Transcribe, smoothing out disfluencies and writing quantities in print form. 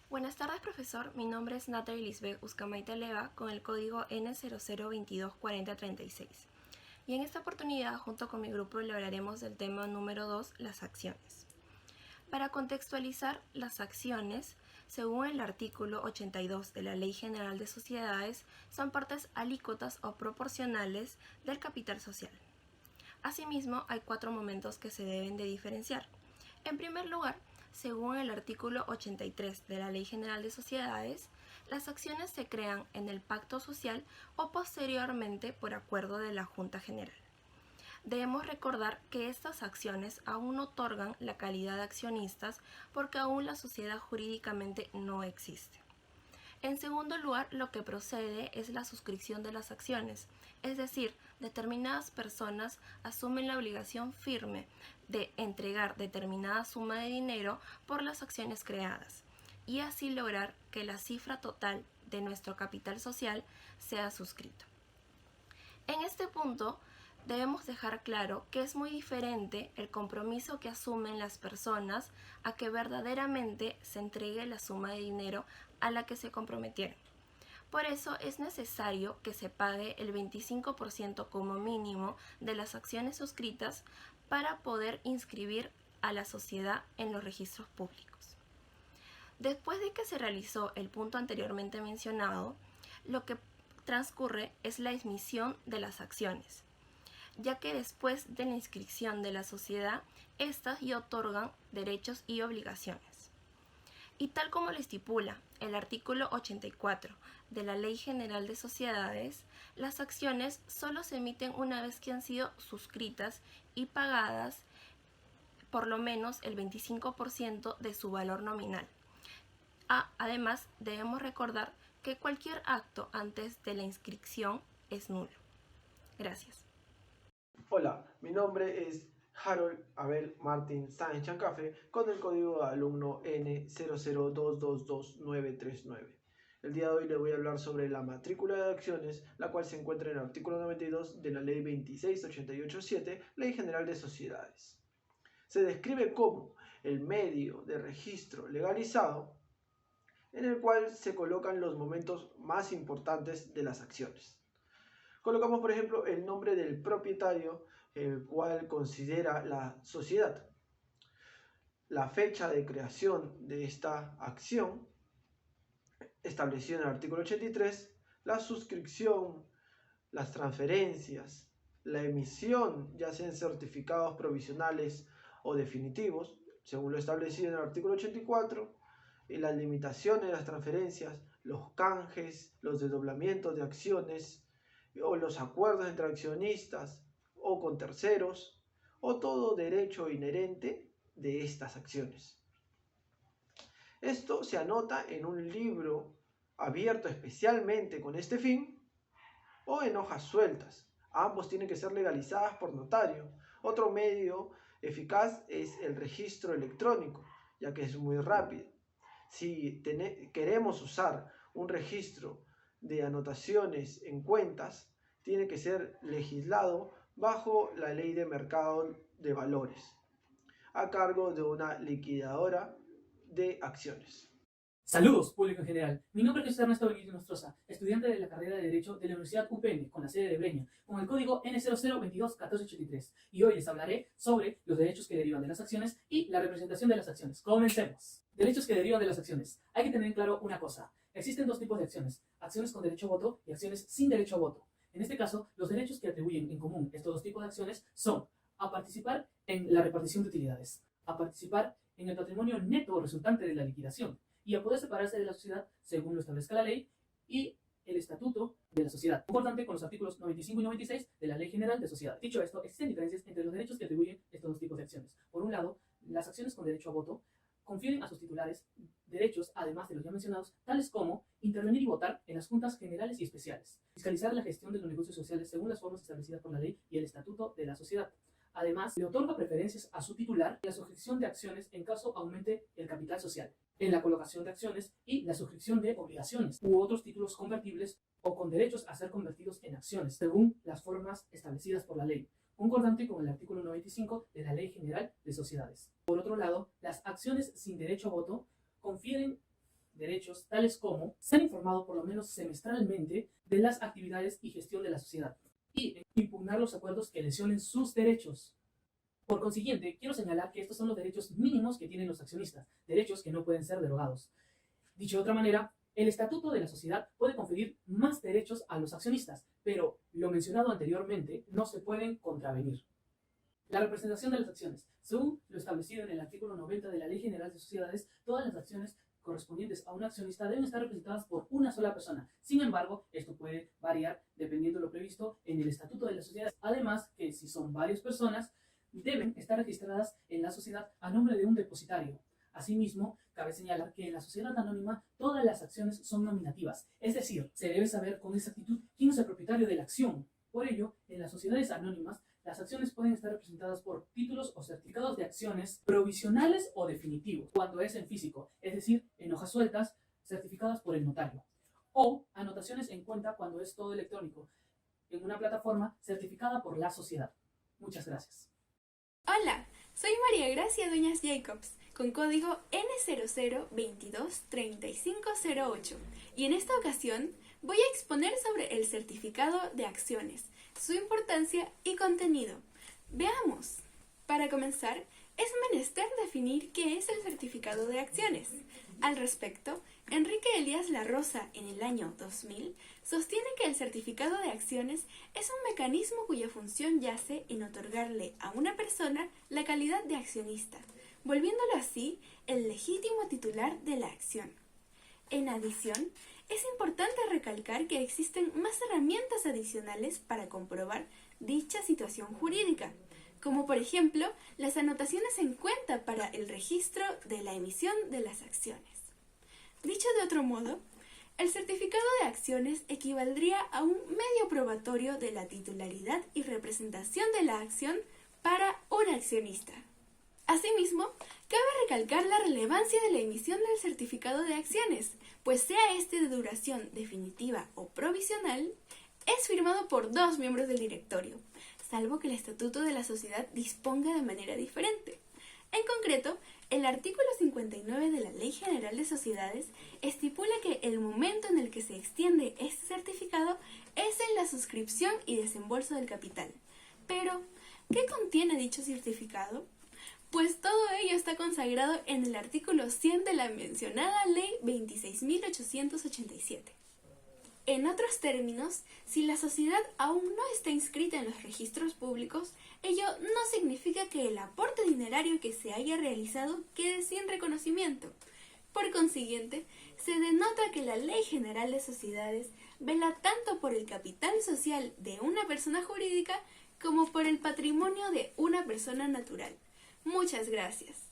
Buenas tardes, profesor. Mi nombre es Natalie Lisbeth Uzcamaita Leva con el código N00224036. Y en esta oportunidad, junto con mi grupo, le hablaremos del tema número 2, las acciones. Para contextualizar las acciones, según el artículo 82 de la Ley General de Sociedades, son partes alícuotas o proporcionales del capital social. Asimismo, hay 4 momentos que se deben de diferenciar. En primer lugar, según el artículo 83 de la Ley General de Sociedades, las acciones se crean en el pacto social o posteriormente por acuerdo de la Junta General. Debemos recordar que estas acciones aún no otorgan la calidad de accionistas porque aún la sociedad jurídicamente no existe. En segundo lugar, lo que procede es la suscripción de las acciones, es decir, determinadas personas asumen la obligación firme de entregar determinada suma de dinero por las acciones creadas y así lograr que la cifra total de nuestro capital social sea suscrito. En este punto, debemos dejar claro que es muy diferente el compromiso que asumen las personas a que verdaderamente se entregue la suma de dinero a la que se comprometieron. Por eso es necesario que se pague el 25% como mínimo de las acciones suscritas para poder inscribir a la sociedad en los registros públicos. Después de que se realizó el punto anteriormente mencionado, lo que transcurre es la emisión de las acciones, ya que después de la inscripción de la sociedad, éstas ya otorgan derechos y obligaciones. Y tal como lo estipula el artículo 84 de la Ley General de Sociedades, las acciones solo se emiten una vez que han sido suscritas y pagadas por lo menos el 25% de su valor nominal. Además, debemos recordar que cualquier acto antes de la inscripción es nulo. Gracias. Hola, mi nombre es Harold Abel Martín Sáenz Chancafe con el código de alumno N00222939. El día de hoy le voy a hablar sobre la matrícula de acciones, la cual se encuentra en el artículo 92 de la Ley 26887, Ley General de Sociedades. Se describe como el medio de registro legalizado en el cual se colocan los momentos más importantes de las acciones. Colocamos, por ejemplo, el nombre del propietario, el cual considera la sociedad, la fecha de creación de esta acción, establecida en el artículo 83, la suscripción, las transferencias, la emisión, ya sean certificados provisionales o definitivos, según lo establecido en el artículo 84, y las limitaciones de las transferencias, los canjes, los desdoblamientos de acciones, o los acuerdos entre accionistas o con terceros, o todo derecho inherente de estas acciones. Esto se anota en un libro abierto especialmente con este fin o en hojas sueltas. Ambos tienen que ser legalizadas por notario. Otro medio eficaz es el registro electrónico, ya que es muy rápido. Si queremos usar un registro de anotaciones en cuentas, tiene que ser legislado bajo la Ley de Mercado de Valores, a cargo de una liquidadora de acciones. Saludos, público en general. Mi nombre es José Ernesto Benítez Nostroza, estudiante de la carrera de Derecho de la Universidad UPN, con la sede de Breña, con el código N00221483. Y hoy les hablaré sobre los derechos que derivan de las acciones y la representación de las acciones. Comencemos. Derechos que derivan de las acciones. Hay que tener en claro una cosa. Existen dos tipos de acciones: acciones con derecho a voto y acciones sin derecho a voto. En este caso, los derechos que atribuyen en común estos dos tipos de acciones son a participar en la repartición de utilidades, a participar en el patrimonio neto resultante de la liquidación, y a poder separarse de la sociedad según lo establezca la ley y el estatuto de la sociedad, concordante con los artículos 95 y 96 de la Ley General de Sociedades. Dicho esto, existen diferencias entre los derechos que atribuyen estos dos tipos de acciones. Por un lado, las acciones con derecho a voto confieren a sus titulares derechos, además de los ya mencionados, tales como intervenir y votar en las juntas generales y especiales, fiscalizar la gestión de los negocios sociales según las formas establecidas por la ley y el estatuto de la sociedad. Además, le otorga preferencias a su titular y la suscripción de acciones en caso aumente el capital social, en la colocación de acciones y la suscripción de obligaciones u otros títulos convertibles o con derechos a ser convertidos en acciones, según las formas establecidas por la ley, concordante con el artículo 95 de la Ley General de Sociedades. Por otro lado, las acciones sin derecho a voto confieren derechos tales como ser informado por lo menos semestralmente de las actividades y gestión de la sociedad y impugnar los acuerdos que lesionen sus derechos. Por consiguiente, quiero señalar que estos son los derechos mínimos que tienen los accionistas, derechos que no pueden ser derogados. Dicho de otra manera, el estatuto de la sociedad puede conferir más derechos a los accionistas, pero lo mencionado anteriormente no se pueden contravenir. La representación de las acciones. Según lo establecido en el artículo 90 de la Ley General de Sociedades, todas las acciones correspondientes a un accionista deben estar representadas por una sola persona. Sin embargo, esto puede variar dependiendo de lo previsto en el estatuto de la sociedad. Además, que si son varias personas, deben estar registradas en la sociedad a nombre de un depositario. Asimismo, cabe señalar que en la sociedad anónima todas las acciones son nominativas, es decir, se debe saber con exactitud quién es el propietario de la acción. Por ello, en las sociedades anónimas, las acciones pueden estar representadas por títulos o certificados de acciones provisionales o definitivos, cuando es en físico, es decir, en hojas sueltas certificadas por el notario, o anotaciones en cuenta cuando es todo electrónico, en una plataforma certificada por la sociedad. Muchas gracias. Hola, soy María Gracia Dueñas Jacobs, con código N00223508, y en esta ocasión voy a exponer sobre el certificado de acciones, su importancia y contenido. Veamos. Para comenzar, es menester definir qué es el certificado de acciones. Al respecto, Enrique Elías Larrosa, en el año 2000, sostiene que el certificado de acciones es un mecanismo cuya función yace en otorgarle a una persona la calidad de accionista, volviéndolo así el legítimo titular de la acción. En adición, es importante recalcar que existen más herramientas adicionales para comprobar dicha situación jurídica, como por ejemplo las anotaciones en cuenta para el registro de la emisión de las acciones. Dicho de otro modo, el certificado de acciones equivaldría a un medio probatorio de la titularidad y representación de la acción para un accionista. Asimismo, cabe recalcar la relevancia de la emisión del certificado de acciones, pues sea este de duración definitiva o provisional, es firmado por 2 miembros del directorio, salvo que el estatuto de la sociedad disponga de manera diferente. En concreto, el artículo 59 de la Ley General de Sociedades estipula que el momento en el que se extiende este certificado es en la suscripción y desembolso del capital. Pero, ¿qué contiene dicho certificado? Pues todo ello está consagrado en el artículo 100 de la mencionada Ley 26.887. En otros términos, si la sociedad aún no está inscrita en los registros públicos, ello no significa que el aporte dinerario que se haya realizado quede sin reconocimiento. Por consiguiente, se denota que la Ley General de Sociedades vela tanto por el capital social de una persona jurídica como por el patrimonio de una persona natural. Muchas gracias.